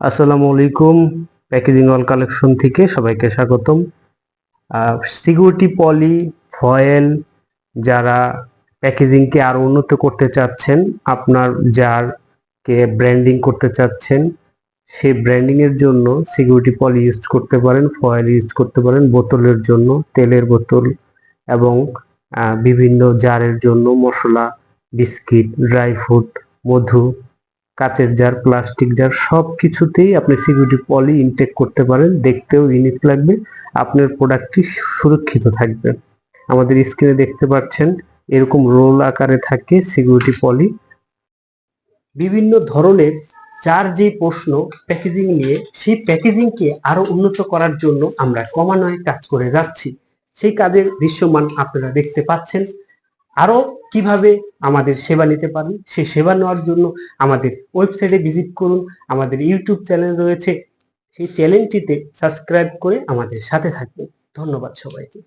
আসসালামু আলাইকুম। Packaging all collection থেকে সবাইকে স্বাগতম। সিকিউরিটি পলি, ফয়েল, যারা প্যাকেজিংকে আরো উন্নত করতে চাচ্ছেন, আপনার জারকে ব্র্যান্ডিং করতে চাচ্ছেন, সেই ব্র্যান্ডিং এর জন্য সিকিউরিটি পলি ইউজ করতে পারেন, ফয়েল ইউজ করতে পারেন। বোতলের জন্য তেলের বোতল এবং বিভিন্ন জারের জন্য মশলা, বিস্কিট, ড্রাই ফ্রুট, মধু, কাচের জার, প্লাস্টিক জার সবকিছুতেই আপনি সিকিউরিটি পলি ইনটেক করতে পারেন। দেখতেও ইউনিক লাগবে, আপনার প্রোডাক্টটি সুরক্ষিত থাকবে। আমাদের স্ক্রিনে দেখতে পাচ্ছেন এরকম রোল আকারে থাকে সিকিউরিটি পলি। বিভিন্ন ধরনের যার যে প্রশ্ন প্যাকেজিং নিয়ে, সেই প্যাকেজিংকে আরো উন্নত করার জন্য আমরা ক্রমান্বয়ে কাজ করে যাচ্ছি। সেই কাজের দৃশ্যমান আপনারা দেখতে পাচ্ছেন। আরো কিভাবে আমাদের সেবা নিতে পারেন, সেই সেবা নেওয়ার জন্য আমাদের ওয়েবসাইটে ভিজিট করুন। আমাদের ইউটিউব চ্যানেল রয়েছে, সেই চ্যানেলটিতে সাবস্ক্রাইব করে আমাদের সাথে থাকবেন। ধন্যবাদ সবাইকে।